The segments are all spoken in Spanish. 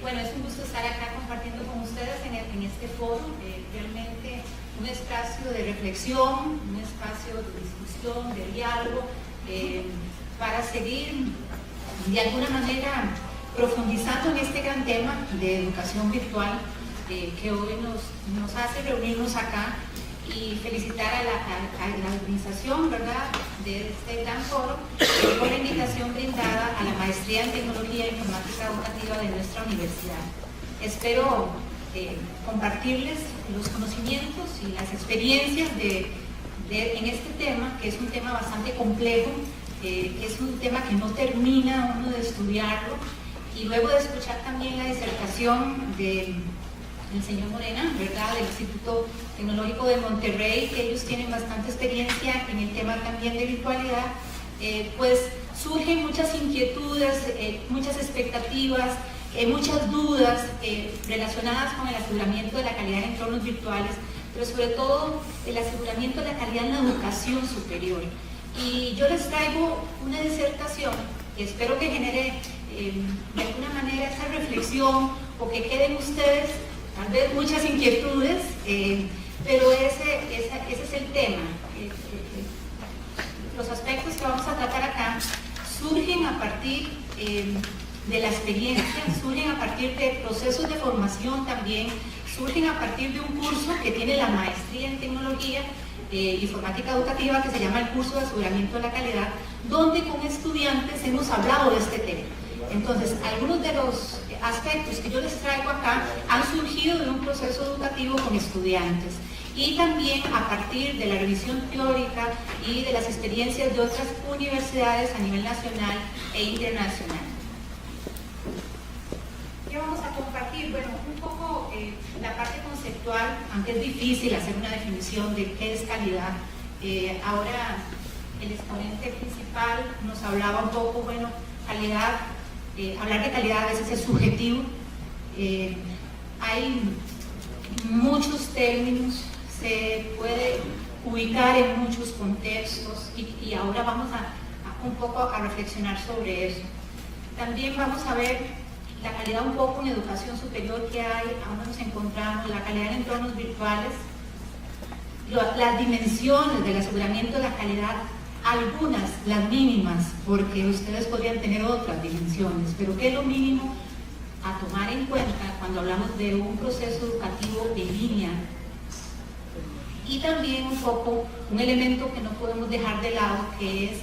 Bueno, es un gusto estar acá compartiendo con ustedes en este foro, realmente un espacio de reflexión, un espacio de discusión, de diálogo, para seguir de alguna manera profundizando en este gran tema de educación virtual que hoy nos hace reunirnos acá, y felicitar a la organización, ¿verdad?, de este gran foro por la invitación brindada a la Maestría en Tecnología e Informática Educativa de nuestra universidad. Espero compartirles los conocimientos y las experiencias en este tema, que es un tema bastante complejo, que es un tema que no termina uno de estudiarlo, y luego de escuchar también la disertación del señor Morena, ¿verdad?, del Instituto Tecnológico de Monterrey, que ellos tienen bastante experiencia en el tema también de virtualidad, pues surgen muchas inquietudes, muchas expectativas, muchas dudas relacionadas con el aseguramiento de la calidad en entornos virtuales, pero sobre todo el aseguramiento de la calidad en la educación superior. Y yo les traigo una disertación que espero que genere de alguna manera esa reflexión, o que queden ustedes tal vez muchas inquietudes, pero ese es el tema. Los aspectos que vamos a tratar acá surgen a partir de la experiencia, surgen a partir de procesos de formación también, surgen a partir de un curso que tiene la Maestría en Tecnología Informática Educativa, que se llama el curso de aseguramiento de la calidad, donde con estudiantes hemos hablado de este tema. Entonces, algunos de los aspectos que yo les traigo acá han surgido de un proceso educativo con estudiantes, y también a partir de la revisión teórica y de las experiencias de otras universidades a nivel nacional e internacional. ¿Qué vamos a compartir? Bueno, un poco la parte conceptual, aunque es difícil hacer una definición de qué es calidad. Ahora el exponente principal nos hablaba un poco, bueno, calidad. Hablar de calidad a veces es subjetivo, hay muchos términos, se puede ubicar en muchos contextos, y ahora vamos un poco a reflexionar sobre eso. También vamos a ver la calidad un poco en educación superior que hay, a dónde nos encontramos, la calidad en entornos virtuales, las dimensiones del aseguramiento de la calidad, algunas, las mínimas, porque ustedes podrían tener otras dimensiones, pero ¿qué es lo mínimo a tomar en cuenta cuando hablamos de un proceso educativo en línea? Y también un poco un elemento que no podemos dejar de lado, que es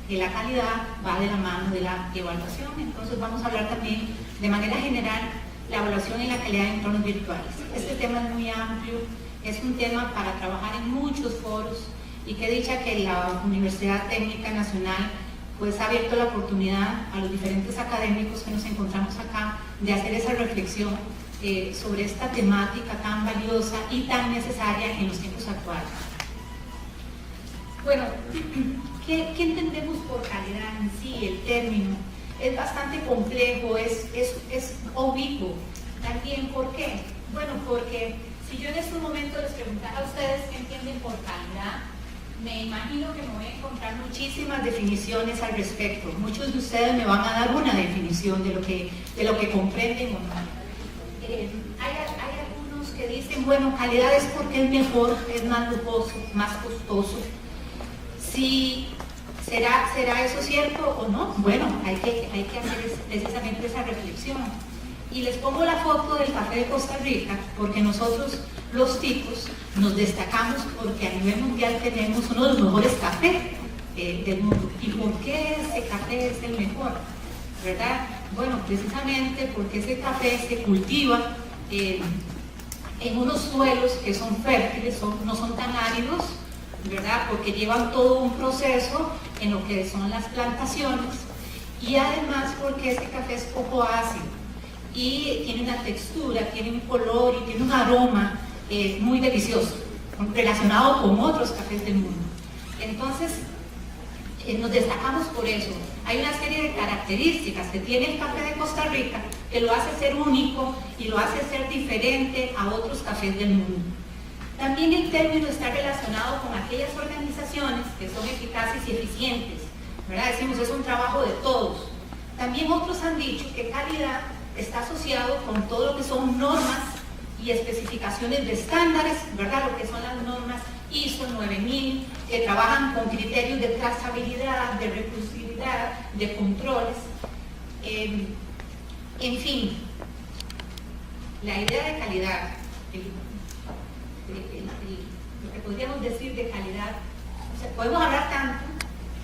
que la calidad va de la mano de la evaluación. Entonces vamos a hablar también de manera general la evaluación y la calidad en entornos virtuales. Este tema es muy amplio, es un tema para trabajar en muchos foros, y qué dicha que la Universidad Técnica Nacional pues ha abierto la oportunidad a los diferentes académicos que nos encontramos acá de hacer esa reflexión sobre esta temática tan valiosa y tan necesaria en los tiempos actuales. Bueno, ¿qué entendemos por calidad en sí? El término es bastante complejo, es ubicuo. También, ¿por qué? Bueno, porque si yo en estos momentos les preguntara a ustedes qué entienden por calidad, me imagino que me voy a encontrar muchísimas definiciones al respecto. Muchos de ustedes me van a dar una definición de lo que comprenden o no. Hay algunos que dicen, bueno, calidad es porque es mejor, es más lujoso, más costoso. Si ¿será eso cierto o no? Bueno, hay que hacer precisamente esa reflexión. Y les pongo la foto del café de Costa Rica, porque nosotros, los ticos, nos destacamos porque a nivel mundial tenemos uno de los mejores cafés del mundo. ¿Y por qué ese café es el mejor? ¿Verdad? Bueno, precisamente porque ese café se cultiva en unos suelos que son fértiles, no son tan áridos, ¿verdad? Porque llevan todo un proceso en lo que son las plantaciones, y además porque ese café es poco ácido y tiene una textura, tiene un color y tiene un aroma muy delicioso, relacionado con otros cafés del mundo. Entonces, nos destacamos por eso. Hay una serie de características que tiene el café de Costa Rica que lo hace ser único y lo hace ser diferente a otros cafés del mundo. También el término está relacionado con aquellas organizaciones que son eficaces y eficientes, ¿verdad? Decimos, es un trabajo de todos. También otros han dicho que calidad está asociado con todo lo que son normas y especificaciones de estándares, ¿verdad? Lo que son las normas ISO 9000, que trabajan con criterios de trazabilidad, de recursividad, de controles. En fin, la idea de calidad, lo que podríamos decir de calidad, o sea, podemos hablar tanto,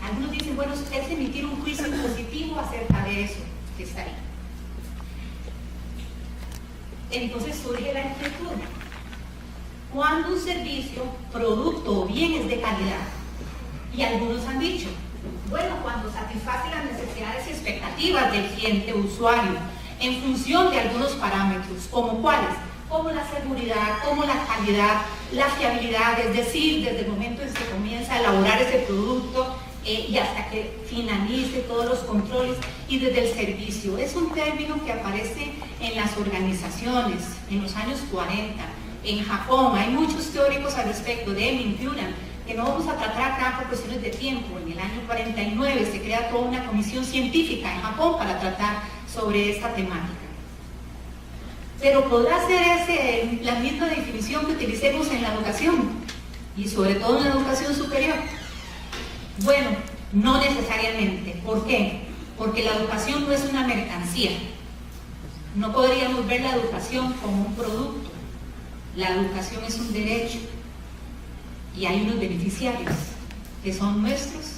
algunos dicen, bueno, es emitir un juicio positivo acerca de eso que está ahí. Entonces surge la inquietud. Cuando un servicio, producto o bien es de calidad, y algunos han dicho, bueno, cuando satisface las necesidades y expectativas del cliente o usuario en función de algunos parámetros, como cuáles, como la seguridad, como la calidad, la fiabilidad, es decir, desde el momento en que se comienza a elaborar ese producto y hasta que finalice todos los controles, y desde el servicio. Es un término que aparece en las organizaciones en los años 40, en Japón. Hay muchos teóricos al respecto, Deming, Curran, que no vamos a tratar acá por cuestiones de tiempo. En el año 49 se crea toda una comisión científica en Japón para tratar sobre esta temática. Pero podrá ser la misma definición que utilicemos en la educación, y sobre todo en la educación superior. Bueno, no necesariamente. ¿Por qué? Porque la educación no es una mercancía. No podríamos ver la educación como un producto. La educación es un derecho. Y hay unos beneficiarios, que son nuestros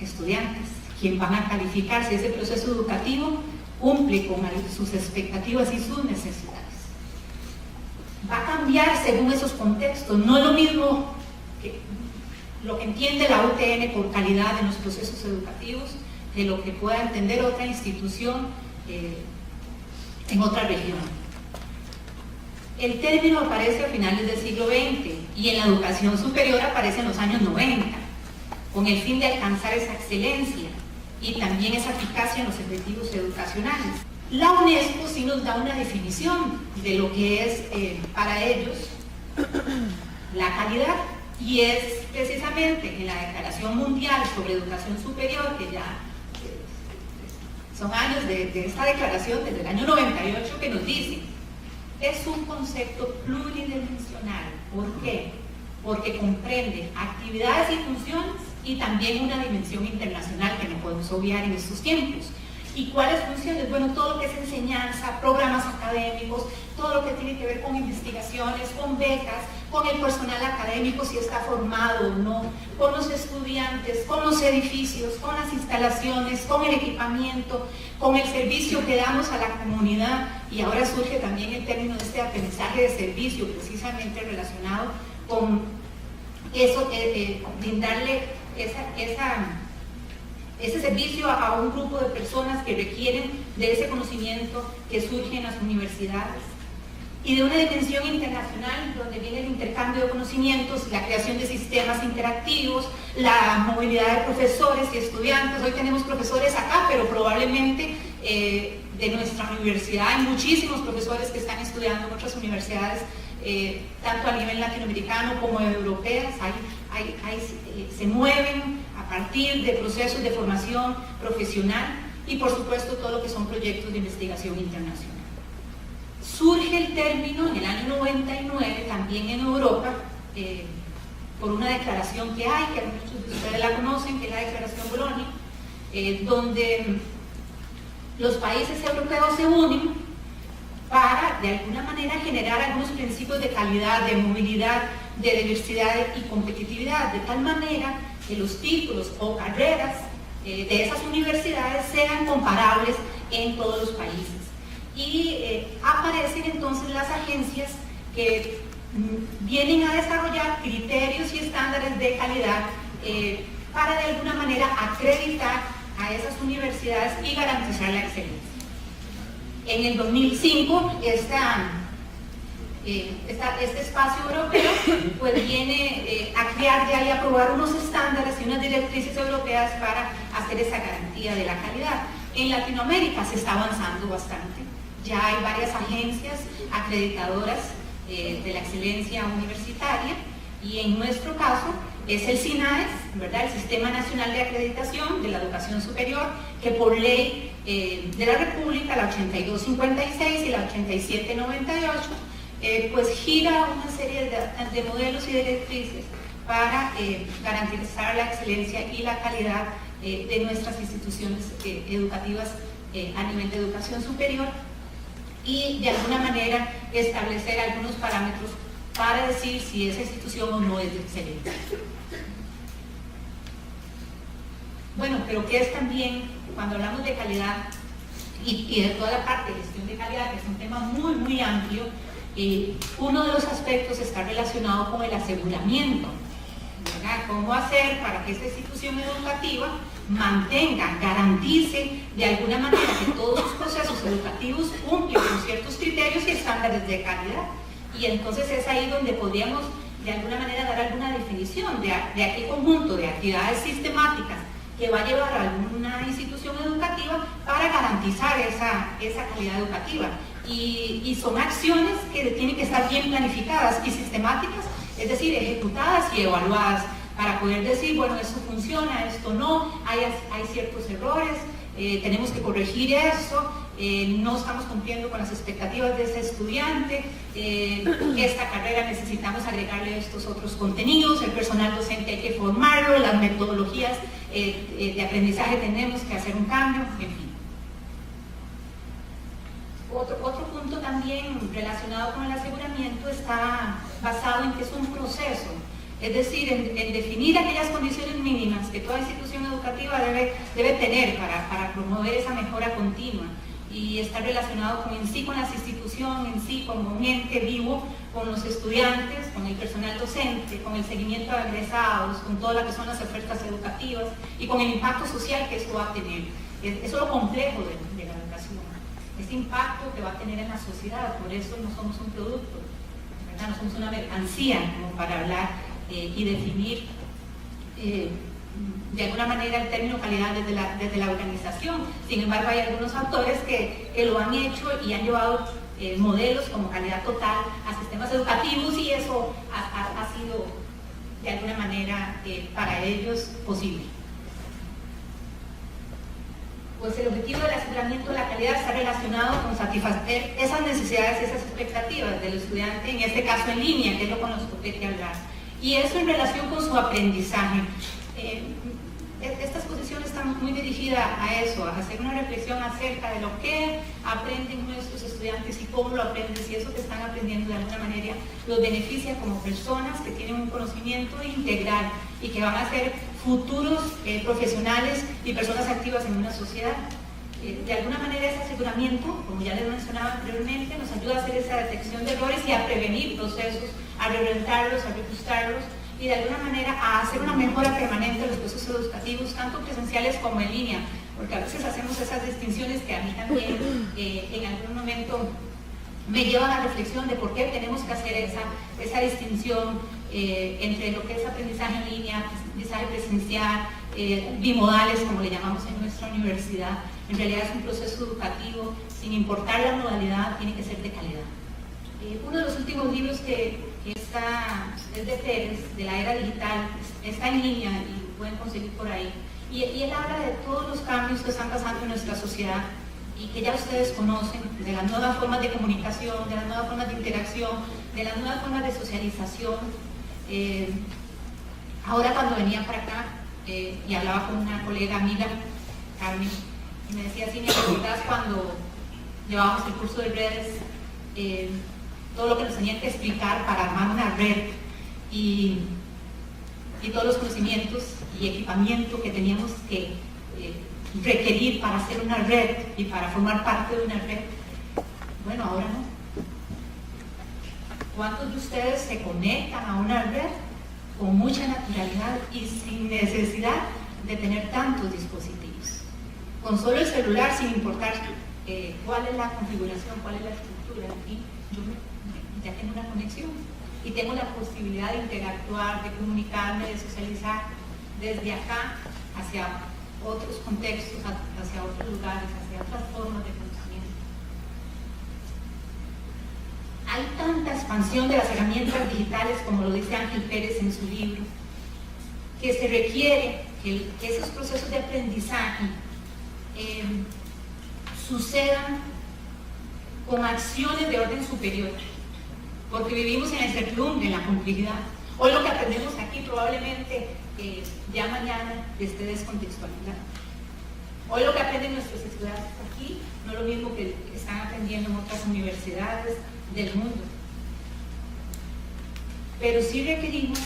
estudiantes, quienes van a calificar si ese proceso educativo cumple con sus expectativas y sus necesidades. Va a cambiar según esos contextos. No es lo mismo que lo que entiende la UTN por calidad en los procesos educativos de lo que pueda entender otra institución en otra región. El término aparece a finales del siglo XX y en la educación superior aparece en los años 90, con el fin de alcanzar esa excelencia y también esa eficacia en los objetivos educacionales. La UNESCO sí nos da una definición de lo que es para ellos la calidad, y es precisamente en la Declaración Mundial sobre Educación Superior, que ya son años de esta declaración, desde el año 98, que nos dice: es un concepto pluridimensional. ¿Por qué? Porque comprende actividades y funciones y también una dimensión internacional que no podemos obviar en estos tiempos. ¿Y cuáles funciones? Bueno, todo lo que es enseñanza, programas académicos, todo lo que tiene que ver con investigaciones, con becas, con el personal académico si está formado o no, con los estudiantes, con los edificios, con las instalaciones, con el equipamiento, con el servicio que damos a la comunidad. Y ahora surge también el término de este aprendizaje de servicio, precisamente relacionado con eso, brindarle ese servicio a un grupo de personas que requieren de ese conocimiento que surge en las universidades. Y de una dimensión internacional donde viene el intercambio de conocimientos, la creación de sistemas interactivos, la movilidad de profesores y estudiantes. Hoy tenemos profesores acá, pero probablemente de nuestra universidad hay muchísimos profesores que están estudiando en otras universidades, tanto a nivel latinoamericano como europeas. Se mueven a partir de procesos de formación profesional y, por supuesto, todo lo que son proyectos de investigación internacional. Surge el término en el año 99 también en Europa por una declaración que hay, que muchos de ustedes la conocen, que es la Declaración Bologna, donde los países europeos se unen para, de alguna manera, generar algunos principios de calidad, de movilidad, de diversidad y competitividad, de tal manera que los títulos o carreras de esas universidades sean comparables en todos los países. Y aparecen entonces las agencias que vienen a desarrollar criterios y estándares de calidad para de alguna manera acreditar a esas universidades y garantizar la excelencia. En el 2005 este espacio europeo pues viene a crear ya y aprobar unos estándares y unas directrices europeas para hacer esa garantía de la calidad. En Latinoamérica se está avanzando bastante. Ya hay varias agencias acreditadoras de la excelencia universitaria Y en nuestro caso es el SINAES, ¿verdad? El Sistema Nacional de Acreditación de la Educación Superior, que por ley de la República, la 8256 y la 8798, pues gira una serie de modelos y directrices para garantizar la excelencia y la calidad de nuestras instituciones educativas a nivel de educación superior, y de alguna manera establecer algunos parámetros para decir si esa institución o no es de excelencia. Bueno, pero que es también, cuando hablamos de calidad y de toda la parte de gestión de calidad, que es un tema muy, muy amplio, uno de los aspectos está relacionado con el aseguramiento, ¿verdad? ¿Cómo hacer para que esta institución educativa mantenga, garantice de alguna manera que todos los procesos educativos cumplen con ciertos criterios y estándares de calidad? Y entonces es ahí donde podríamos de alguna manera dar alguna definición de aquel conjunto de actividades sistemáticas que va a llevar a alguna institución educativa para garantizar esa calidad educativa. Y son acciones que tienen que estar bien planificadas y sistemáticas, es decir, ejecutadas y evaluadas, para poder decir, bueno, esto funciona, esto no, hay ciertos errores, tenemos que corregir eso, no estamos cumpliendo con las expectativas de ese estudiante, esta carrera necesitamos agregarle estos otros contenidos, el personal docente hay que formarlo, las metodologías de aprendizaje tenemos que hacer un cambio, en fin. Otro punto también relacionado con el aseguramiento está basado en que es un proceso, es decir, en definir aquellas condiciones mínimas que toda institución educativa debe tener para promover esa mejora continua, y está relacionado con las instituciones en sí, como un ente vivo, con los estudiantes, con el personal docente, con el seguimiento de egresados, con todo lo que son las ofertas educativas y con el impacto social que eso va a tener. Eso es lo complejo de la educación, ese impacto que va a tener en la sociedad. Por eso no somos un producto, ¿verdad? No somos una mercancía, como para hablar y definir de alguna manera el término calidad desde la organización. Sin embargo, hay algunos autores que lo han hecho y han llevado modelos como calidad total a sistemas educativos, y eso ha sido de alguna manera para ellos posible. Pues el objetivo del aseguramiento de la calidad está relacionado con satisfacer esas necesidades y esas expectativas del estudiante, en este caso en línea, que es lo con lo que hay que hablar, y eso en relación con su aprendizaje. Esta exposición está muy dirigida a eso, a hacer una reflexión acerca de lo que aprenden nuestros estudiantes y cómo lo aprenden, si eso que están aprendiendo de alguna manera los beneficia como personas que tienen un conocimiento integral y que van a ser futuros profesionales y personas activas en una sociedad. De alguna manera ese aseguramiento, como ya les mencionaba anteriormente, nos ayuda a hacer esa detección de errores y a prevenir procesos, a reorientarlos, a reajustarlos, y de alguna manera a hacer una mejora permanente de los procesos educativos, tanto presenciales como en línea, porque a veces hacemos esas distinciones que a mí también en algún momento me llevan a la reflexión de por qué tenemos que hacer esa distinción entre lo que es aprendizaje en línea, aprendizaje presencial, bimodales, como le llamamos en nuestra universidad. En realidad es un proceso educativo, sin importar la modalidad, tiene que ser de calidad. Uno de los últimos libros que es de Pérez, de la era digital, está en línea y lo pueden conseguir por ahí, y él habla de todos los cambios que están pasando en nuestra sociedad y que ya ustedes conocen, de las nuevas formas de comunicación, de las nuevas formas de interacción, de las nuevas formas de socialización. Ahora cuando venía para acá y hablaba con una colega amiga, Carmen, y me decía, sí, ¿me acordás cuando llevábamos el curso de redes? Todo lo que nos tenían que explicar para armar una red y todos los conocimientos y equipamiento que teníamos que requerir para hacer una red y para formar parte de una red. Bueno, ahora no. ¿Cuántos de ustedes se conectan a una red con mucha naturalidad y sin necesidad de tener tantos dispositivos? Con solo el celular, sin importar cuál es la configuración, cuál es la estructura, en fin, yo ya tengo una conexión y tengo la posibilidad de interactuar, de comunicarme, de socializar desde acá hacia otros contextos, hacia otros lugares, hacia otras formas de pensamiento. hay tanta expansión de las herramientas digitales, como lo dice Ángel Pérez en su libro, que se requiere que esos procesos de aprendizaje sucedan con acciones de orden superior, porque vivimos en la incertidumbre, en la complejidad. Hoy lo que aprendemos aquí probablemente ya mañana esté descontextualizado. Hoy lo que aprenden nuestros estudiantes aquí no es lo mismo que están aprendiendo en otras universidades del mundo. Pero sí requerimos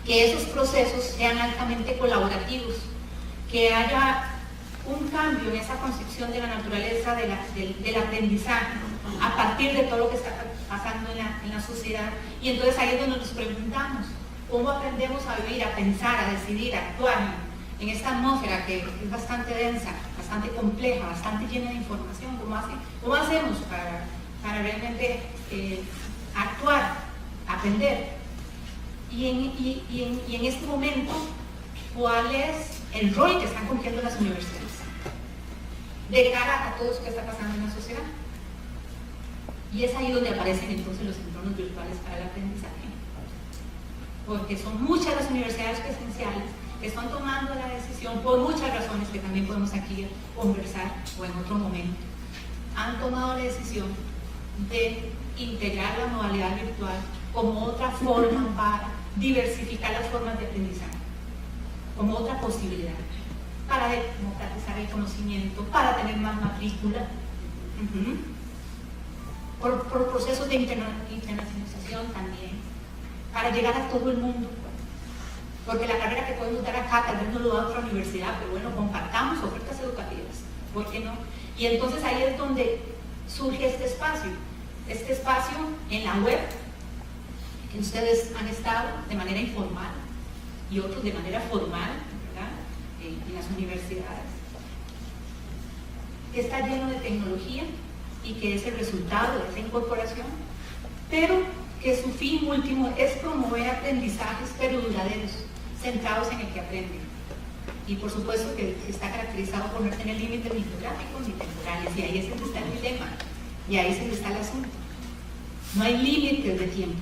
que esos procesos sean altamente colaborativos, que haya un cambio en esa concepción de la naturaleza del aprendizaje a partir de todo lo que está pasando en la sociedad. Y entonces ahí es donde nos preguntamos, ¿cómo aprendemos a vivir, a pensar, a decidir, a actuar en esta atmósfera que es bastante densa, bastante compleja, bastante llena de información? ¿Cómo hacemos para realmente actuar, aprender? Y en este momento, ¿cuál es el rol que están cumpliendo las universidades de cara a todo eso que está pasando en la sociedad? Y es ahí donde aparecen entonces los entornos virtuales para el aprendizaje, porque son muchas las universidades presenciales que están tomando la decisión, por muchas razones que también podemos aquí conversar o en otro momento, han tomado la decisión de integrar la modalidad virtual como otra forma para diversificar las formas de aprendizaje, como otra posibilidad, para democratizar el conocimiento, para tener más matrícula, por procesos de internacionalización también, para llegar a todo el mundo, porque la carrera que podemos dar acá tal vez no lo da otra universidad, pero bueno, compartamos ofertas educativas, ¿por qué no? Y entonces ahí es donde surge este espacio en la web, que ustedes han estado de manera informal y otros de manera formal, ¿verdad? En las universidades, que está lleno de tecnología y que es el resultado de esa incorporación, pero que su fin último es promover aprendizajes pero duraderos, centrados en el que aprenden. Y por supuesto que está caracterizado por no tener límites ni geográficos ni temporales, y ahí es donde está el dilema, y ahí es donde está el asunto. No hay límites de tiempo.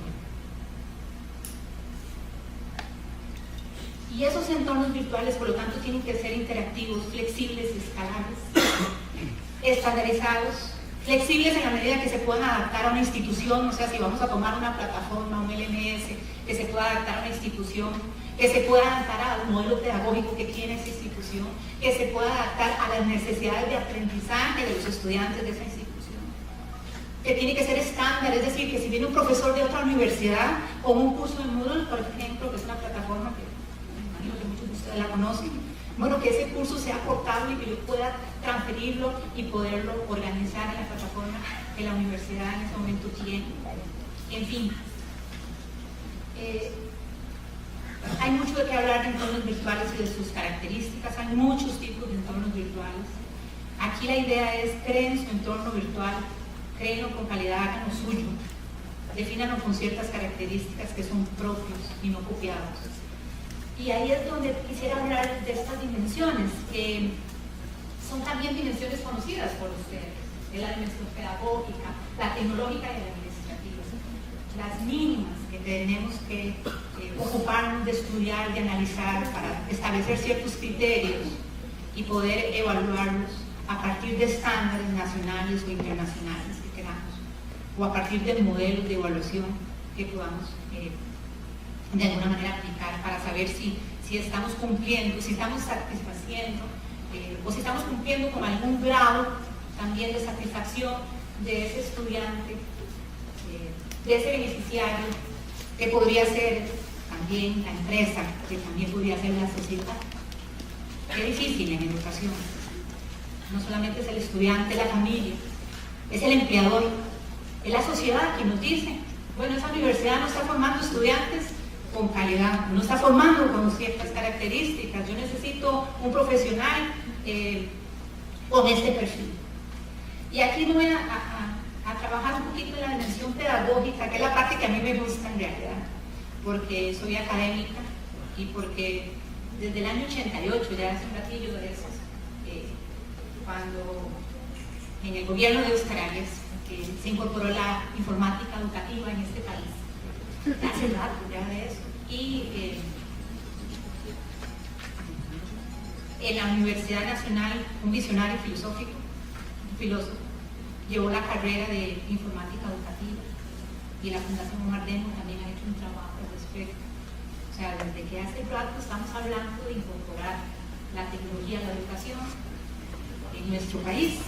Y esos entornos virtuales, por lo tanto, tienen que ser interactivos, flexibles, escalables, estandarizados, flexibles en la medida que se puedan adaptar a una institución, o sea, si vamos a tomar una plataforma, un LMS, que se pueda adaptar a una institución, que se pueda adaptar al modelo pedagógico que tiene esa institución, que se pueda adaptar a las necesidades de aprendizaje de los estudiantes de esa institución, que tiene que ser estándar, es decir, que si viene un profesor de otra universidad con un curso en Moodle, por ejemplo, que es una plataforma que imagino que muchos de ustedes la conocen, bueno, que ese curso sea portable y que yo pueda transferirlo y poderlo organizar en la plataforma que la universidad en ese momento tiene. En fin, hay mucho de qué hablar de entornos virtuales y de sus características. Hay muchos tipos de entornos virtuales. Aquí la idea es: creen su entorno virtual, créenlo con calidad, hagan lo suyo, defínanlo con ciertas características que son propios y no copiados. Y ahí es donde quisiera hablar de estas dimensiones, que son también dimensiones conocidas por ustedes: la dimensión pedagógica, la tecnológica y la administrativa, las mínimas que tenemos que ocuparnos de estudiar, de analizar para establecer ciertos criterios y poder evaluarlos a partir de estándares nacionales o internacionales que queramos, o a partir de modelos de evaluación que podamos de alguna manera aplicar para saber si estamos cumpliendo, si estamos satisfaciendo o si estamos cumpliendo con algún grado también de satisfacción de ese estudiante, de ese beneficiario, que podría ser también la empresa, que también podría ser la sociedad. Qué difícil en educación. No solamente es el estudiante, la familia, es el empleador, es la sociedad quien nos dice: bueno, esa universidad no está formando estudiantes con calidad, no está formando con ciertas características, yo necesito un profesional con este perfil. Y aquí voy a trabajar un poquito en la dimensión pedagógica, que es la parte que a mí me gusta en realidad, porque soy académica y porque desde el año 88, ya hace un ratillo de esos, cuando en el gobierno de Óscar Arias, que se incorporó la informática educativa en este país. Hace rato ya de eso. Y en la Universidad Nacional, un visionario filosófico, un filósofo, llevó la carrera de informática educativa, y la Fundación Omar Demo también ha hecho un trabajo al respecto. O sea, desde que hace rato estamos hablando de incorporar la tecnología a la educación en nuestro país.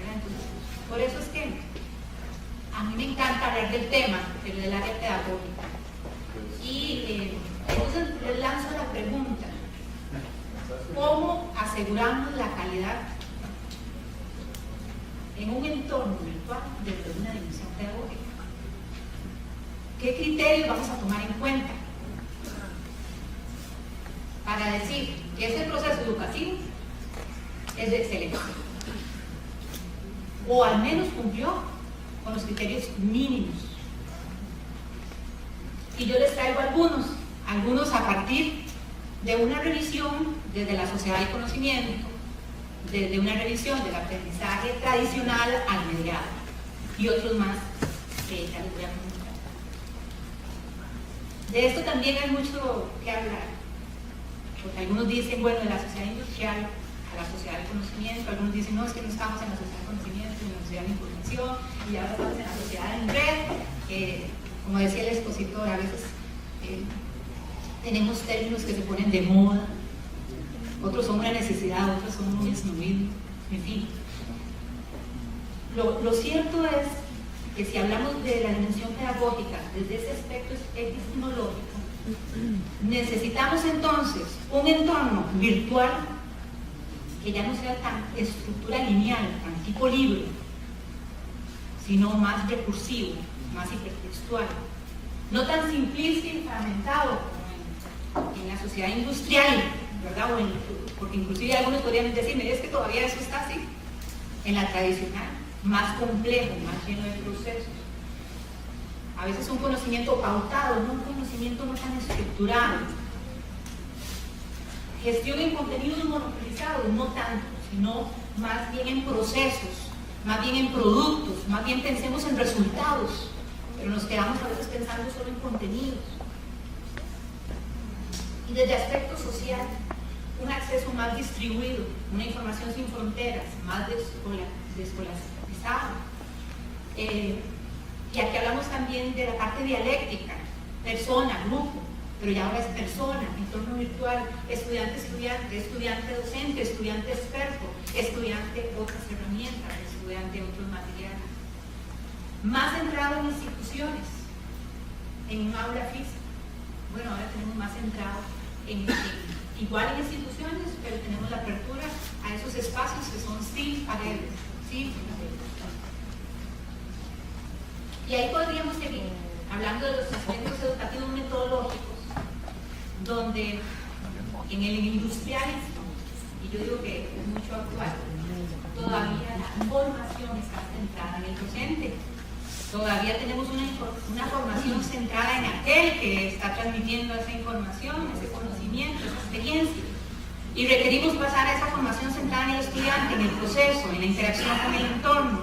Entonces, por eso es que a mí me encanta hablar del tema, pero del área pedagógica. Y entonces les lanzo la pregunta: ¿cómo aseguramos la calidad en un entorno virtual desde una dimensión pedagógica? ¿Qué criterios vamos a tomar en cuenta para decir que ese proceso educativo es de excelencia? O al menos cumplió con los criterios mínimos. Y yo les traigo algunos a partir de una revisión desde la sociedad del conocimiento, desde una revisión del aprendizaje tradicional al mediado, y otros más que ya les voy a comentar. De esto también hay mucho que hablar, porque algunos dicen, bueno, de la sociedad industrial a la sociedad del conocimiento, algunos dicen, no, es que no estamos en la sociedad del conocimiento, en la sociedad de la información, y ahora estamos en la sociedad en red. Como decía el expositor, a veces tenemos términos que se ponen de moda, otros son una necesidad, otros son un desnudo, en fin. Lo cierto es que si hablamos de la dimensión pedagógica desde ese aspecto epistemológico, necesitamos entonces un entorno virtual que ya no sea tan estructura lineal, tan tipo libro, sino más recursivo, más hipertextual, no tan simplista y fragmentado como en la sociedad industrial, ¿verdad? Porque inclusive algunos podrían decir, mire, es que todavía eso está así. En la tradicional, más complejo, más lleno de procesos. A veces un conocimiento pautado, no un conocimiento no tan estructurado. Gestión en contenidos monopolizados, no tanto, sino más bien en procesos, más bien en productos, más bien pensemos en resultados, pero nos quedamos a veces pensando solo en contenidos. Y desde aspecto social, un acceso más distribuido, una información sin fronteras, más desescolarizada. Y aquí hablamos también de la parte dialéctica, persona, grupo, pero ya ahora es persona, entorno virtual, estudiante-estudiante, estudiante-docente, estudiante-experto, estudiante otras herramientas, estudiante otros materiales. Más centrado en instituciones, en un aula física. Bueno, ahora tenemos más centrado igual en instituciones, pero tenemos la apertura a esos espacios que son sin paredes, sin paredes. Y ahí podríamos seguir hablando de los aspectos educativos metodológicos, donde en el industrial, y yo digo que es mucho actual, todavía la formación está centrada en el docente. Todavía tenemos una formación centrada en aquel que está transmitiendo esa información, ese conocimiento, esa experiencia. Y requerimos pasar a esa formación centrada en el estudiante, en el proceso, en la interacción con el entorno.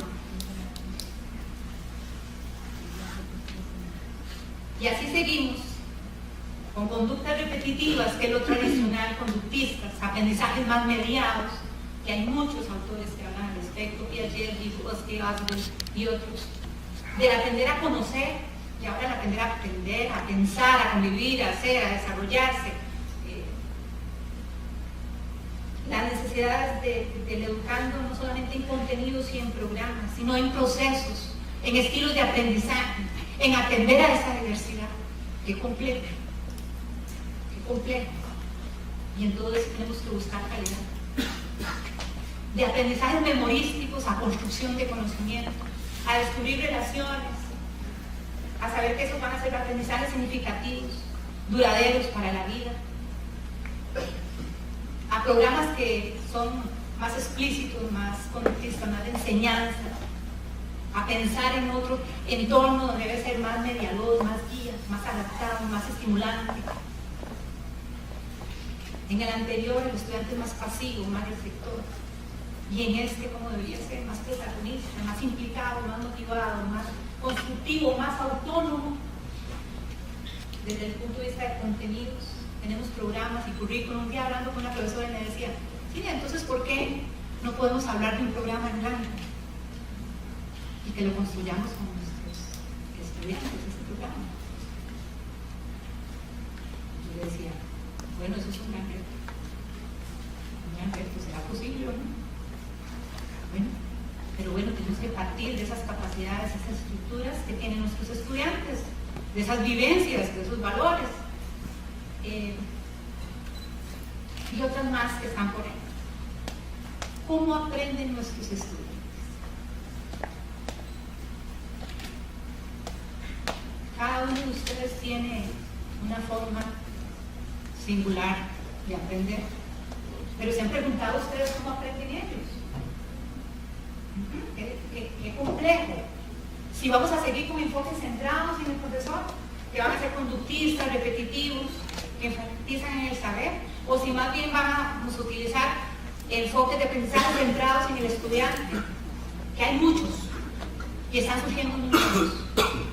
Y así seguimos, con conductas repetitivas, que es lo tradicional, conductistas, aprendizajes más mediados, que hay muchos autores que hablan al respecto, Piaget, Vygotsky, Asbury y otros. Del aprender a conocer, y ahora el aprender a aprender, a pensar, a convivir, a hacer, a desarrollarse. Las necesidades del educando no solamente en contenidos y en programas, sino en procesos, en estilos de aprendizaje, en atender a esa diversidad. Qué complejo, qué complejo. Y en todo eso tenemos que buscar calidad. De aprendizajes memorísticos a construcción de conocimiento, a descubrir relaciones, a saber que esos van a ser aprendizajes significativos, duraderos para la vida, a programas que son más explícitos, más conductistas, más de enseñanza, a pensar en otro entorno donde debe ser más mediador, más guía, más adaptado, más estimulante. En el anterior el estudiante es más pasivo, más receptor. y en este como debería ser más protagonista, más implicado, más motivado, más constructivo, más autónomo desde el punto de vista de contenidos. Tenemos programas y currículum. Un día hablando con una profesora y me decía, sí, entonces ¿por qué no podemos hablar de un programa en blanco y que lo construyamos con nuestros estudiantes, este programa? Yo le decía, bueno, eso es un gran reto. Un gran reto, ¿será posible o no? Bueno, pero bueno, tenemos que partir de esas capacidades, esas estructuras que tienen nuestros estudiantes, de esas vivencias, de esos valores, y otras más que están por ahí. ¿Cómo aprenden nuestros estudiantes? Cada uno de ustedes tiene una forma singular de aprender, pero ¿se han preguntado ustedes cómo aprenden ellos? Qué complejo. Si vamos a seguir con enfoques centrados en el profesor, que van a ser conductistas, repetitivos, que enfatizan en el saber, o si más bien vamos a utilizar enfoques de aprendizaje centrados en el estudiante, que hay muchos, y están surgiendo muchos,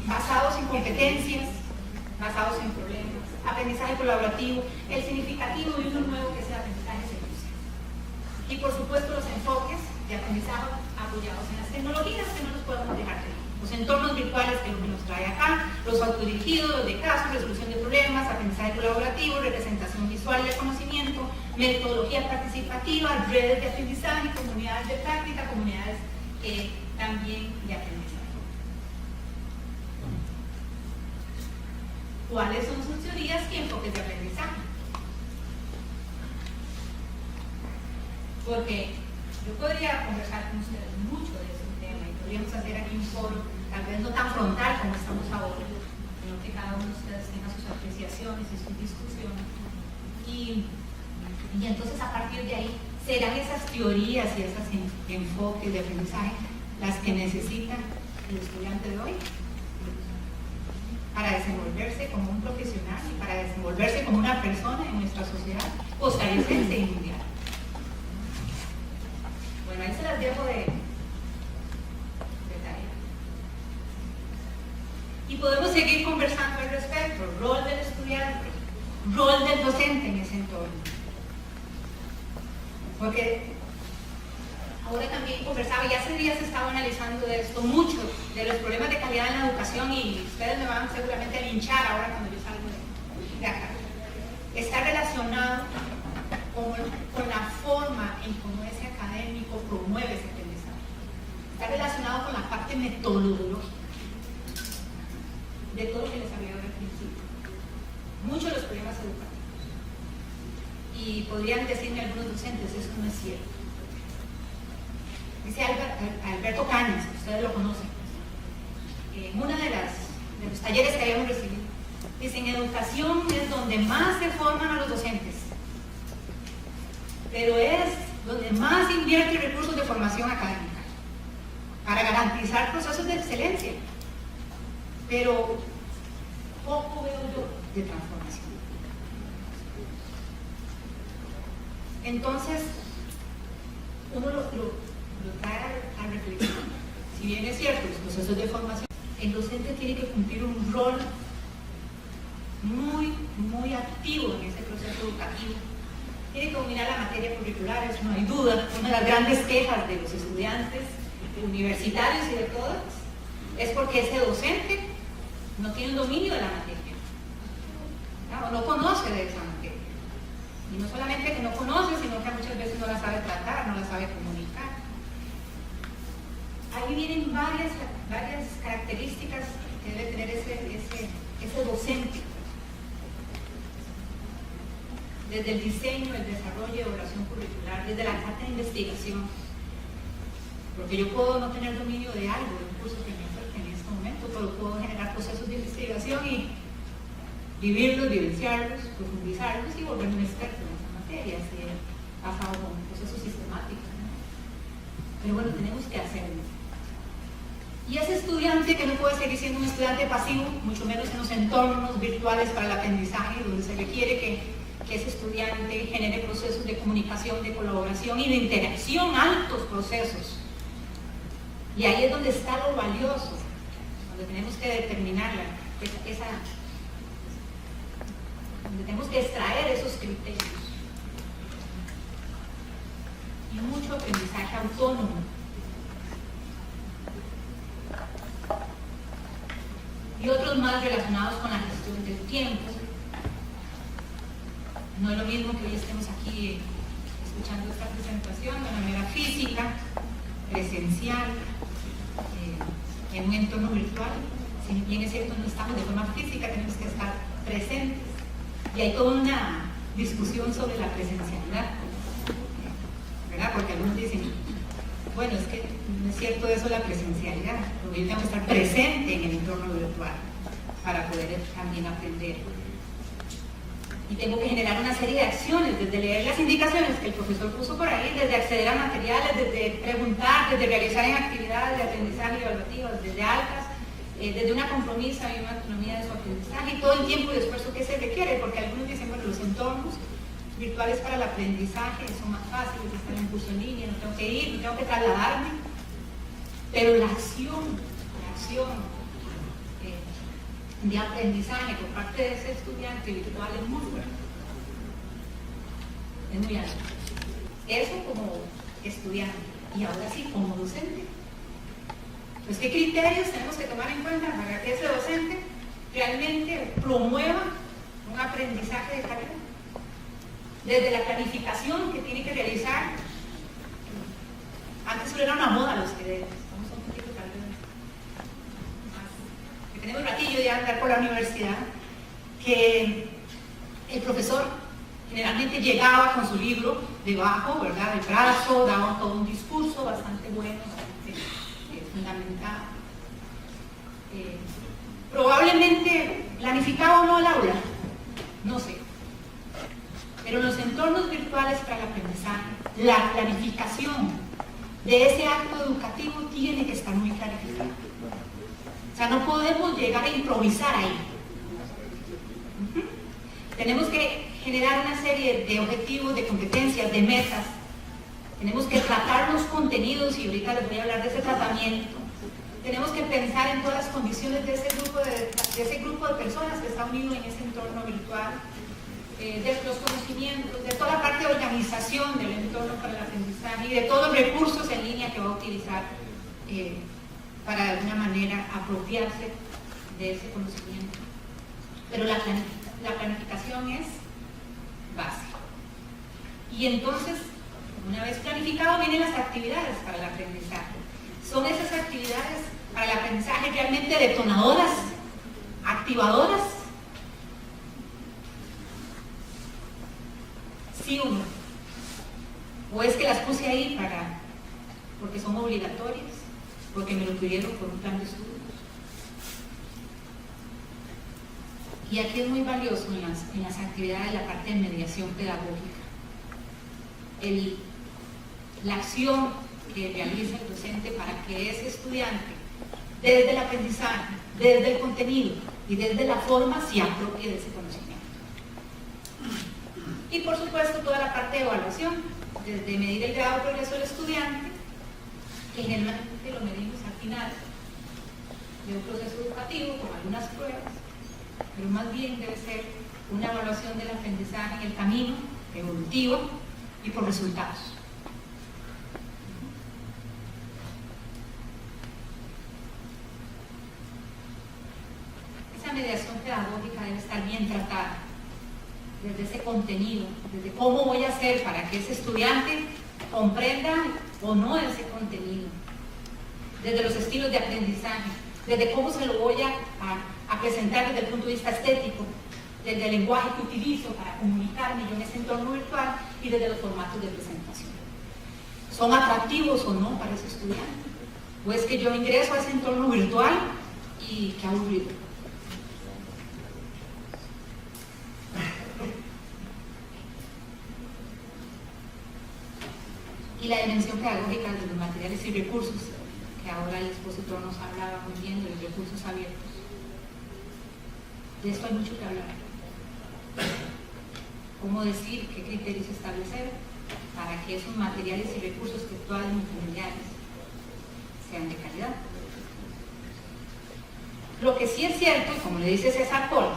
basados en competencias, basados en problemas, aprendizaje colaborativo, el significativo y uno nuevo que es el aprendizaje secuencial. Y por supuesto los enfoques de aprendizaje apoyados en las tecnologías que no nos podemos dejar de lado. Los entornos virtuales que es lo que nos trae acá, los autodirigidos, los de casos, resolución de problemas, aprendizaje colaborativo, representación visual del conocimiento, metodología participativa, redes de aprendizaje, comunidades de práctica, comunidades también de aprendizaje. ¿Cuáles son sus teorías y enfoques de aprendizaje? Porque yo podría conversar con ustedes mucho de ese tema y podríamos hacer aquí un foro, tal vez no tan frontal como estamos ahora, sino que cada uno de ustedes tenga sus apreciaciones y sus discusiones. Y entonces a partir de ahí serán esas teorías y esos enfoques de aprendizaje las que necesita el estudiante de hoy para desenvolverse como un profesional y para desenvolverse como una persona en nuestra sociedad costarricense y mundial. Bueno, ahí se las dejo de tarea. Y podemos seguir conversando al respecto. Rol del estudiante, rol del docente en ese entorno. Porque ahora también conversaba, y hace días estaba analizando de esto mucho, de los problemas de calidad en la educación, y ustedes me van seguramente a linchar ahora cuando yo salgo de acá. Está relacionado con la forma en cómo ese académico promueve ese aprendizaje. Está relacionado con la parte metodológica de todo lo que les había dado al principio. Muchos de los problemas educativos. Y podrían decirme algunos docentes, eso no es cierto. Dice Alberto Cañas, ustedes lo conocen, en uno de los talleres que habíamos recibido, dice, en educación es donde más se forman a los docentes, pero es donde más invierte recursos de formación académica para garantizar procesos de excelencia, pero poco veo yo de transformación. Entonces, uno lo trae a reflexión. Si bien es cierto, los procesos de formación, el docente tiene que cumplir un rol muy activo en ese proceso educativo. Tiene que dominar la materia curricular, eso no hay duda. Una de las grandes quejas de los estudiantes universitarios y de todos es porque ese docente no tiene un dominio de la materia, o no conoce de esa materia. Y no solamente que no conoce, sino que muchas veces no la sabe tratar, no la sabe comunicar. Ahí vienen varias características que debe tener ese docente. Desde el diseño, el desarrollo y evaluación curricular, desde la carta de investigación. Porque yo puedo no tener dominio de algo, de un curso que me oferta en este momento, pero puedo generar procesos de investigación y vivirlos, vivenciarlos, profundizarlos y volverme un experto en esa materia, si he pasado con procesos sistemáticos, ¿no? Pero bueno, tenemos que hacerlo. Y ese estudiante que no puede seguir siendo un estudiante pasivo, mucho menos en los entornos virtuales para el aprendizaje, donde se requiere que que ese estudiante genere procesos de comunicación, de colaboración y de interacción, altos procesos. Y ahí es donde está lo valioso, donde tenemos que determinarla, donde tenemos que extraer esos criterios. Y mucho aprendizaje autónomo. Y otros más relacionados con la gestión del tiempo. No es lo mismo que hoy estemos aquí escuchando esta presentación de manera física, presencial, en un entorno virtual. Si bien es cierto, no estamos de forma física, tenemos que estar presentes. Y hay toda una discusión sobre la presencialidad, ¿verdad? Porque algunos dicen, bueno, es que no es cierto eso la presencialidad, porque yo tengo que estar presente en el entorno virtual para poder también aprender. Y tengo que generar una serie de acciones, desde leer las indicaciones que el profesor puso por ahí, desde acceder a materiales, desde preguntar, desde realizar en actividades de aprendizaje evaluativas, desde altas, desde una compromiso y una autonomía de su aprendizaje, y todo el tiempo y esfuerzo que se requiere, porque algunos dicen, bueno, los entornos virtuales para el aprendizaje son más fáciles, estar en un curso en línea, no tengo que ir, no tengo que trasladarme, pero la acción de aprendizaje por parte de ese estudiante virtual es muy fuerte, es muy alto. Eso como estudiante, y ahora sí como docente. Pues, ¿qué criterios tenemos que tomar en cuenta para que ese docente realmente promueva un aprendizaje de calidad? Desde la planificación que tiene que realizar. Antes solo era una moda los que estamos un poquito tal vez más, que tenemos ratillo de andar por la universidad, que el profesor generalmente llegaba con su libro debajo, ¿verdad?, del brazo, daba todo un discurso bastante bueno, bastante fundamentado. Probablemente planificaba o no el aula, no sé. Pero en los entornos virtuales para el aprendizaje, la planificación de ese acto educativo tiene que estar muy clarificada. O sea, no podemos llegar a improvisar ahí. Tenemos que generar una serie de objetivos, de competencias, de metas. Tenemos que tratar los contenidos, y ahorita les voy a hablar de ese tratamiento. Tenemos que pensar en todas las condiciones de ese grupo de personas que está unido en ese entorno virtual, de los conocimientos, de toda la parte de organización del entorno para el aprendizaje y de todos los recursos en línea que va a utilizar para de alguna manera apropiarse de ese conocimiento. Pero la planificación es básica. Y entonces, una vez planificado, vienen las actividades para el aprendizaje. Son esas actividades para el aprendizaje realmente detonadoras, activadoras. ¿Sí o no? ¿O es que las puse ahí porque son obligatorias? Porque me lo pidieron por un plan de estudios. Y aquí es muy valioso en las actividades la parte de mediación pedagógica. La acción que realiza el docente para que ese estudiante, desde el aprendizaje, desde el contenido y desde la forma, se apropie de ese conocimiento. Y por supuesto toda la parte de evaluación, desde medir el grado de progreso del estudiante, que generalmente lo medimos al final de un proceso educativo con algunas pruebas, pero más bien debe ser una evaluación del aprendizaje en el camino evolutivo y por resultados. Esa mediación pedagógica debe estar bien tratada, desde ese contenido, desde cómo voy a hacer para que ese estudiante comprenda o no ese contenido, desde los estilos de aprendizaje, desde cómo se lo voy a presentar desde el punto de vista estético, desde el lenguaje que utilizo para comunicarme yo en ese entorno virtual y desde los formatos de presentación. ¿Son atractivos o no para ese estudiante? ¿O es que yo ingreso a ese entorno virtual y qué aburrido? Y la dimensión pedagógica de los materiales y recursos, que ahora el expositor nos hablaba muy bien de los recursos abiertos. De esto hay mucho que hablar. cómo decir qué criterios establecer para que esos materiales y recursos textuales multimediales sean de calidad. Lo que sí es cierto, y como le dice César Pol,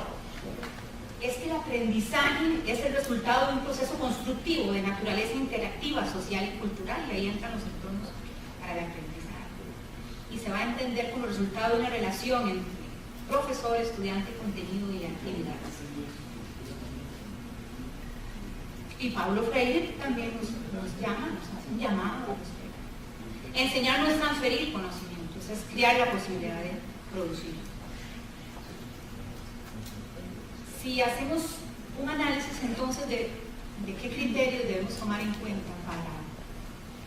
es que el aprendizaje es el resultado de un proceso constructivo de naturaleza interactiva, social y cultural, y ahí entran los entornos para el aprendizaje. Y se va a entender como resultado de una relación entre profesor, estudiante, contenido y actividades. Y Paulo Freire también nos llama, nos hace un llamado al respecto. Enseñar no es transferir conocimientos, es crear la posibilidad de producir. Si hacemos un análisis entonces de qué criterios debemos tomar en cuenta para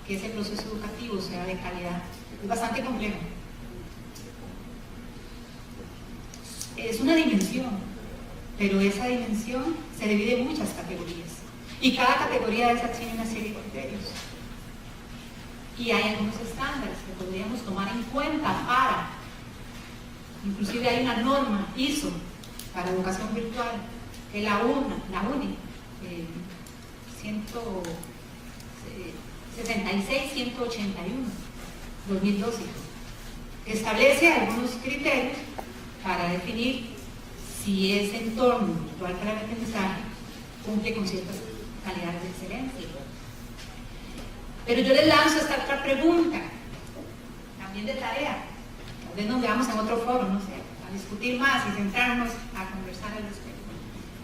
que ese proceso educativo sea de calidad, es bastante complejo. Es una dimensión, pero esa dimensión se divide en muchas categorías. Y cada categoría de esas tiene una serie de criterios. Y hay algunos estándares que podríamos tomar en cuenta para, inclusive hay una norma ISO para educación virtual, que es la UNI 66-181, 2012, que establece algunos criterios para definir si ese entorno virtual para el aprendizaje cumple con ciertas calidades de excelencia. Pero yo les lanzo esta otra pregunta, también de tarea. Tal vez nos veamos en otro foro, no sé, a discutir más y centrarnos a conversar al respecto.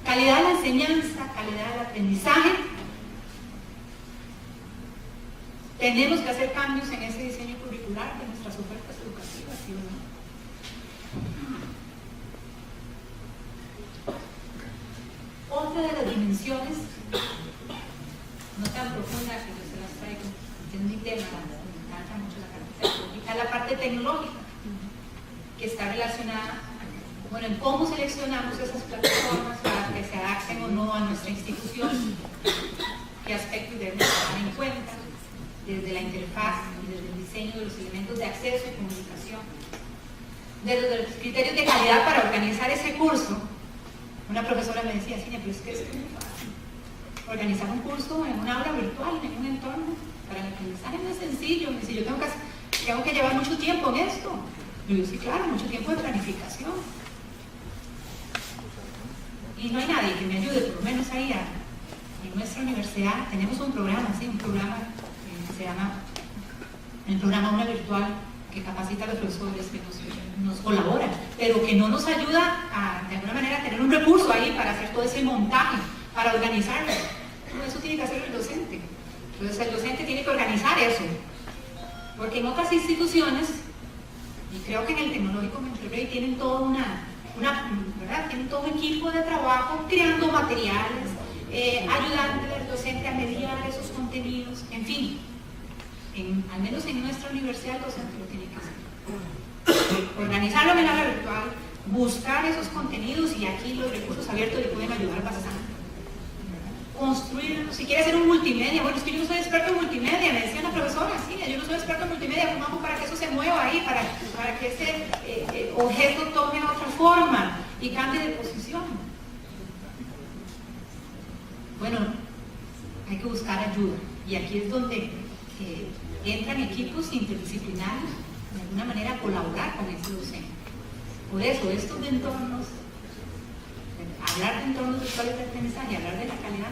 Calidad de la enseñanza, calidad del aprendizaje. Tenemos que hacer cambios en ese diseño curricular de nuestras ofertas educativas, ¿sí o no? Otra de las dimensiones, no tan profunda que yo se las traigo, es mi tema, me encanta mucho la parte tecnológica, la parte tecnológica, que está relacionada, bueno, en cómo seleccionamos esas plataformas para que se adapten o no a nuestra institución, qué aspectos debemos tomar en cuenta, desde la interfaz y desde el diseño de los elementos de acceso y comunicación. Desde los criterios de calidad para organizar ese curso, una profesora me decía, Cinia, pero es que es muy fácil. Organizar un curso en un aula virtual, en un entorno, para el aprendizaje no es sencillo. Me dice, yo tengo que llevar mucho tiempo en esto. Yo digo, sí, claro, mucho tiempo de planificación. Y no hay nadie que me ayude, por lo menos ahí en nuestra universidad tenemos un programa, ¿sí? Un programa que se llama el programa Aula Virtual, que capacita a los profesores, que nos colabora, pero que no nos ayuda a, de alguna manera, a tener un recurso ahí para hacer todo ese montaje, para organizarlo. Todo eso tiene que hacerlo el docente. Entonces el docente tiene que organizar eso. Porque en otras instituciones, y creo que en el Tecnológico Monterrey tienen toda ¿verdad? Tienen todo un equipo de trabajo creando materiales, ayudando al docente a mediar esos contenidos, en fin. Al menos en nuestra universidad el docente lo tiene que hacer. Organizarlo en la aula virtual, buscar esos contenidos, y aquí los recursos abiertos le pueden ayudar bastante. Construirlo, si quiere hacer un multimedia, bueno, es que yo no soy experto en multimedia, me decía una profesora, sí, yo no soy experto en multimedia, ¿cómo hago para que eso se mueva ahí, para que ese objeto tome otra forma y cambie de posición? Bueno, hay que buscar ayuda, y aquí es donde entran equipos interdisciplinarios de alguna manera a colaborar con ese docente. Por eso, estos entornos, hablar de entornos virtuales de aprendizaje, hablar de la calidad,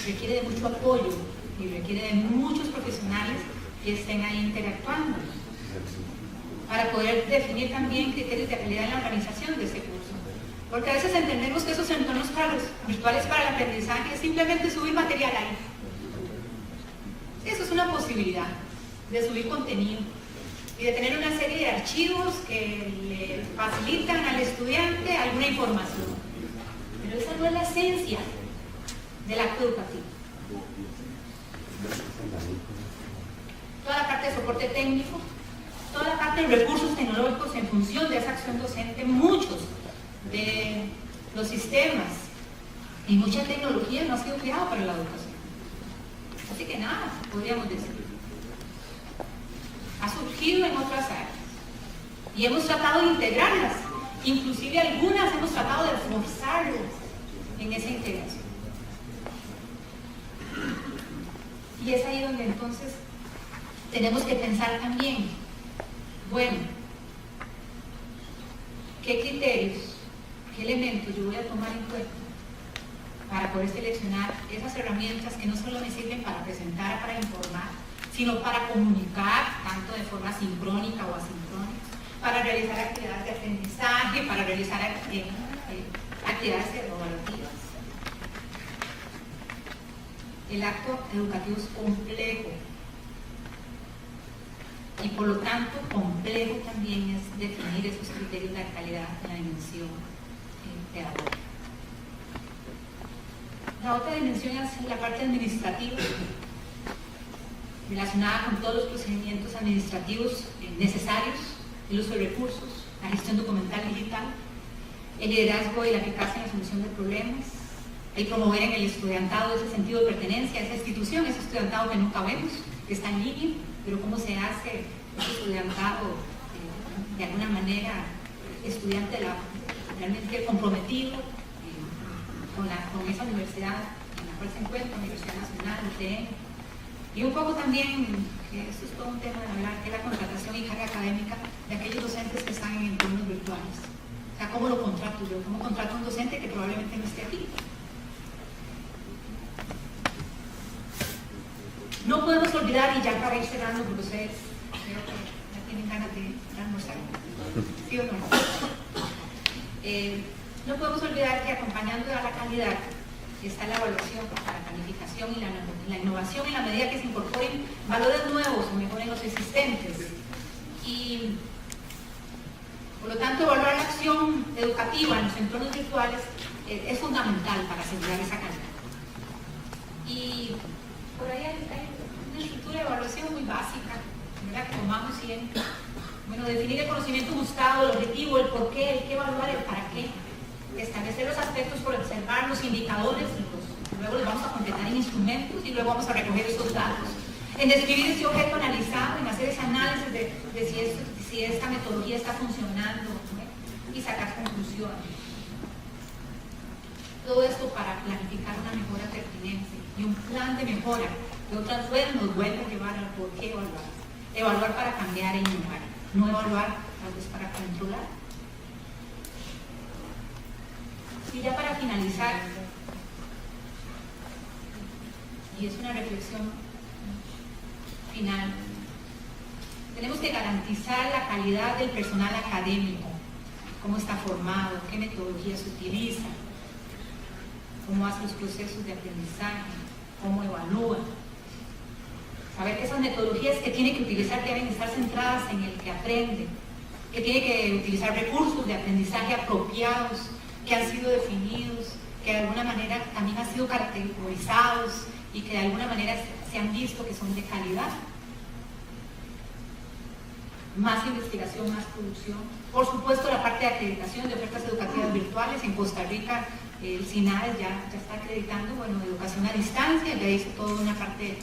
requiere de mucho apoyo y requiere de muchos profesionales que estén ahí interactuando para poder definir también criterios de calidad en la organización de ese curso. Porque a veces entendemos que esos entornos virtuales para el aprendizaje es simplemente subir material ahí. Eso es una posibilidad de subir contenido y de tener una serie de archivos que le facilitan al estudiante alguna información. Pero esa no es la esencia del acto educativo. Toda la parte de soporte técnico, toda la parte de recursos tecnológicos en función de esa acción docente, muchos de los sistemas y mucha tecnología no ha sido creado para la educación. Así que nada, podríamos decir. Ha surgido en otras áreas y hemos tratado de integrarlas, inclusive algunas hemos tratado de forzarlas en esa integración. Y es ahí donde entonces tenemos que pensar también, bueno, ¿qué criterios, qué elementos yo voy a tomar en cuenta para poder seleccionar esas herramientas que no solo me sirven para presentar, para informar, sino para comunicar, tanto de forma sincrónica o asincrónica, para realizar actividades de aprendizaje, para realizar actividades evaluativas? El acto educativo es complejo y por lo tanto complejo también es definir esos criterios de calidad en la dimensión pedagógica. La otra dimensión es la parte administrativa, relacionada con todos los procedimientos administrativos necesarios, el uso de recursos, la gestión documental digital, el liderazgo y la eficacia en la solución de problemas, el promover en el estudiantado ese sentido de pertenencia a esa institución, ese estudiantado que nunca vemos, que está en línea, pero cómo se hace ese estudiantado de alguna manera estudiante realmente comprometido con esa universidad en la cual se encuentra, Universidad Nacional, UTN. Y un poco también, que esto es todo un tema de hablar, que es la contratación y carga académica de aquellos docentes que están en entornos virtuales. O sea, ¿cómo lo contrato yo? ¿Cómo contrato a un docente que probablemente no esté aquí? No podemos olvidar, y ya para ir cerrando, porque ustedes creo que ya tienen ganas de almorzar, ¿sí o no? No podemos olvidar que acompañando a la calidad está la evaluación, la calificación y la innovación en la medida que se incorporen valores nuevos o mejoren los existentes. Y por lo tanto, evaluar la acción educativa en los entornos virtuales es fundamental para asegurar esa calidad. Y por ahí hay una estructura de evaluación muy básica, ¿verdad? Que tomamos siempre. Bueno, definir el conocimiento buscado, el objetivo, el por qué, el qué evaluar, el para qué. Establecer los aspectos por observar, los indicadores, luego los vamos a completar en instrumentos y luego vamos a recoger esos datos. En describir ese objeto analizado, en hacer ese análisis de si esta metodología está funcionando, ¿no? Y sacar conclusiones. Todo esto para planificar una mejora pertinente y un plan de mejora que otras veces nos vuelve a llevar al por qué evaluar. Evaluar para cambiar e innovar, no evaluar tal vez para controlar. Y ya para finalizar, y es una reflexión final, tenemos que garantizar la calidad del personal académico, cómo está formado, qué metodologías utiliza, cómo hace los procesos de aprendizaje, cómo evalúa. Saber que esas metodologías que tiene que utilizar deben estar centradas en el que aprende, que tiene que utilizar recursos de aprendizaje apropiados, que han sido definidos, que de alguna manera también han sido caracterizados y que de alguna manera se han visto que son de calidad. Más investigación, más producción. Por supuesto, la parte de acreditación de ofertas educativas virtuales. En Costa Rica, el SINAES ya está acreditando, bueno, educación a distancia, ya hizo toda una parte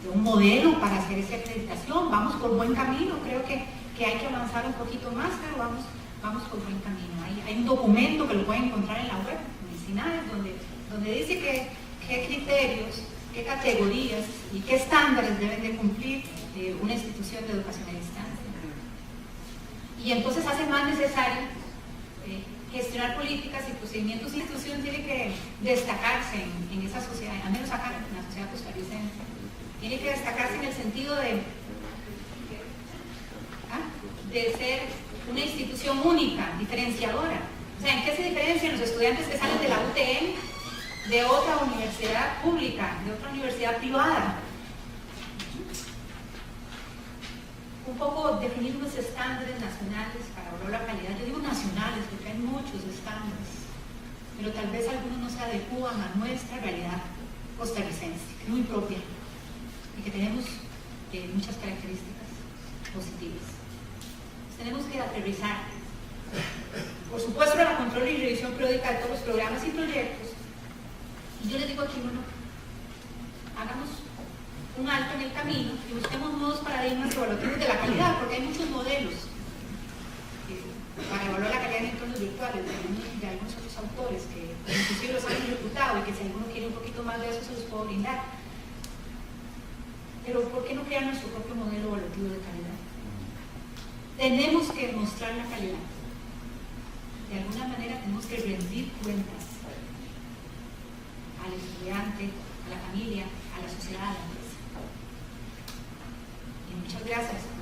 de un modelo para hacer esa acreditación. Vamos por buen camino, creo que hay que avanzar un poquito más, pero vamos por buen camino. Hay un documento que lo pueden encontrar en la web, en el SINAES, donde dice qué criterios, qué categorías y qué estándares deben de cumplir una institución de educación a distancia. Y entonces hace más necesario gestionar políticas y procedimientos. La institución tiene que destacarse en esa sociedad, al menos acá en la sociedad costarricense. Tiene que destacarse en el sentido de ser una institución única, diferenciadora. O sea, ¿en qué se diferencian los estudiantes que salen de la UTN de otra universidad pública, de otra universidad privada? Un poco definir unos estándares nacionales para evaluar la calidad. Yo digo nacionales porque hay muchos estándares, pero tal vez algunos no se adecúan a nuestra realidad costarricense, que es muy propia y que tenemos muchas características positivas. Tenemos que aterrizar, por supuesto, la control y revisión periódica de todos los programas y proyectos. Y yo les digo aquí, bueno, hagamos un alto en el camino y busquemos nuevos paradigmas evaluativos de la calidad, porque hay muchos modelos para evaluar la calidad en entornos virtuales de algunos otros autores que inclusive los han ejecutado y que si alguno quiere un poquito más de eso se los puedo brindar. Pero ¿por qué no crear nuestro propio modelo evaluativo de calidad? Tenemos que mostrar la calidad. De alguna manera tenemos que rendir cuentas al estudiante, a la familia, a la sociedad, a la empresa. Y muchas gracias.